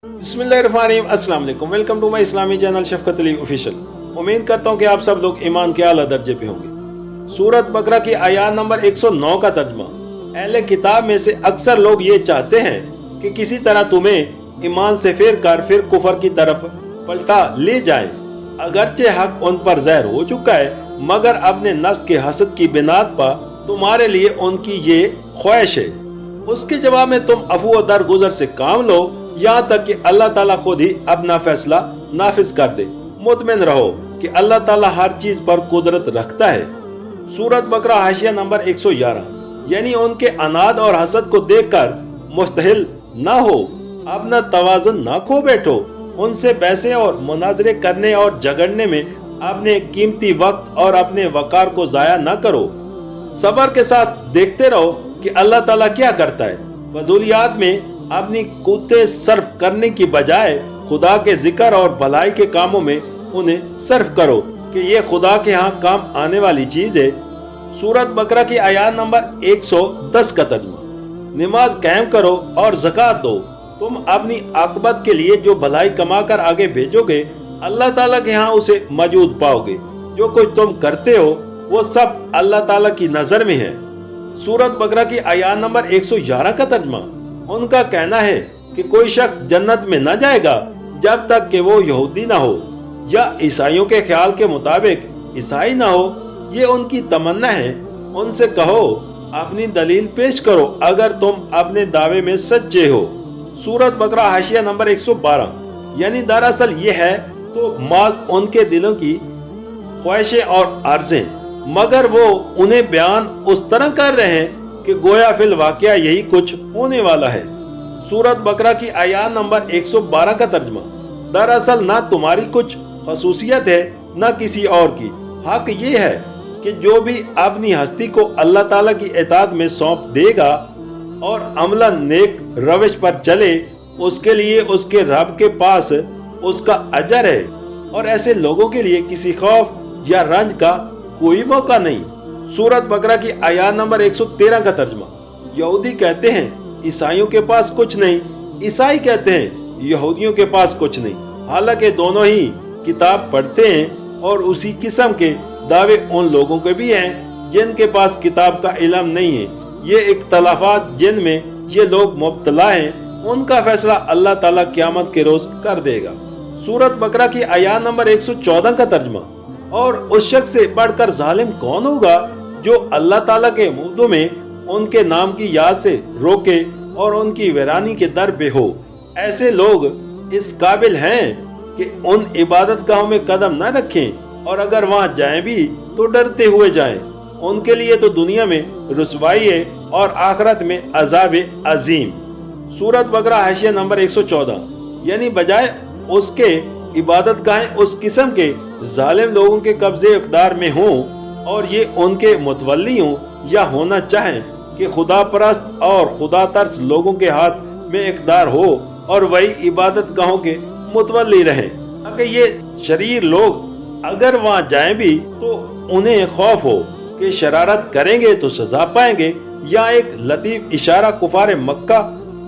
बिस्मिल्लाहिर्रहमानिर्रहीम, अस्सलाम वालेकुम। वेलकम टू माय इस्लामी चैनल शफकत अली ऑफिशियल। उम्मीद करता हूँ कि आप सब लोग ईमान के आला दर्जे पे होंगे। सूरत बकरा की आयत नंबर 109 का तर्जमा। अहले किताब में से अक्सर लोग ये चाहते हैं कि किसी तरह तुम्हें ईमान से फिर कुफर की तरफ पलटा ले जाएं। अगरचे हक उन पर ज़ाहिर हो चुका है, मगर अपने नफ्स के हसद की बिनात पर तुम्हारे लिए उनकी ये ख्वाहिश है। उसके जवाब में तुम अफू दर गुजर से काम लो, यहाँ तक कि अल्लाह ताला खुद ही अपना फैसला नाफिज कर दे। मुतमिन रहो कि अल्लाह ताला हर चीज पर कुदरत रखता है। सूरत बकरा हाशिया नंबर 111। यानी उनके अनाद और हसद को देखकर मुस्तहिल न हो, अपना तवाज़ुन न खो बैठो। उनसे बहसें और मुनाजरे करने और झगड़ने में अपने कीमती वक्त और अपने वकार को जाया न करो। सबर के साथ देखते रहो कि अल्लाह ताला क्या करता है। फजूलियात में अपनी कुत्ते सर्फ करने की बजाय खुदा के जिक्र और भलाई के कामों में उन्हें सर्फ करो कि ये खुदा के यहाँ काम आने वाली चीज है। सूरत बकरा की आयत नंबर 110 का तर्जुमा। नमाज कायम करो और ज़कात दो। तुम अपनी आकबत के लिए जो भलाई कमा कर आगे भेजोगे, अल्लाह ताला के यहाँ उसे मौजूद पाओगे। जो कुछ तुम करते हो वो सब अल्लाह ताला की नजर में है। सूरत बकरा की आयत नंबर 111 का तर्जुमा। उनका कहना है कि कोई शख्स जन्नत में न जाएगा जब तक कि वो यहूदी ना हो या ईसाइयों के ख्याल के मुताबिक ईसाई ना हो। ये उनकी तमन्ना है। उनसे कहो अपनी दलील पेश करो अगर तुम अपने दावे में सच्चे हो। सूरत बकरा हाशिया नंबर 112। यानी दरअसल ये है तो माज उनके दिलों की ख्वाहिशें और अर्जें, मगर वो उन्हें बयान उस तरह कर रहे हैं कि गोया फिल वाकया यही कुछ होने वाला है। सूरत बकरा की आयत नंबर 112 का तर्जुमा। दरअसल ना तुम्हारी कुछ खसूसियत है न किसी और की। हक ये है कि जो भी अपनी हस्ती को अल्लाह ताला की इताअत में सौंप देगा और अमलन नेक रविश पर चले, उसके लिए उसके रब के पास उसका अजर है और ऐसे लोगों के लिए किसी खौफ या रंज का कोई मौका नहीं। सूरत बकरा की आयत नंबर 113 का तर्जुमा। यहूदी कहते हैं ईसाइयों के पास कुछ नहीं, ईसाई कहते हैं यहूदियों के पास कुछ नहीं। हालांकि दोनों ही किताब पढ़ते हैं और उसी किस्म के दावे उन लोगों के भी हैं जिनके पास किताब का इल्म नहीं है। ये इख्तलाफात जिनमें ये लोग मुब्तला हैं, उनका फैसला अल्लाह ताला क़यामत के रोज कर देगा। सूरत बकरा की आयत नंबर 114 का तर्जुमा। और उस शख्स से बढ़कर जालिम कौन होगा जो अल्लाह ताला के मुद्दों में उनके नाम की याद से रोके और उनकी वीरानी के दर पे हो। ऐसे लोग इस काबिल हैं कि उन इबादत गाहों में कदम न रखें और अगर वहां जाएं भी तो डरते हुए जाएं। उनके लिए तो दुनिया में रुसवाई है और आखिरत में अजाब अजीम। सूरत बकरा हाशिया नंबर 114। यानी बजाय उसके इबादत गाहें उस किस्म के जालिम लोगों के कब्जे इक़्तिदार में हों और ये उनके मुतवल्ली हों या होना चाहें कि खुदा परस्त और खुदा तरस लोगों के हाथ में इक़्तिदार हो और वही इबादत गाहों के मुतवल्ली रहें, ताकि ये शरीर लोग अगर वहाँ जाएं भी तो उन्हें खौफ हो कि शरारत करेंगे तो सजा पाएंगे। या एक लतीफ इशारा कुफार मक्का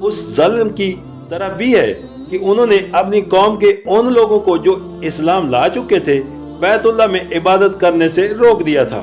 उस ज़ल्म की तरफ भी है कि उन्होंने अपनी कौम के उन लोगों को जो इस्लाम ला चुके थे बैतुल्लाह में इबादत करने से रोक दिया था।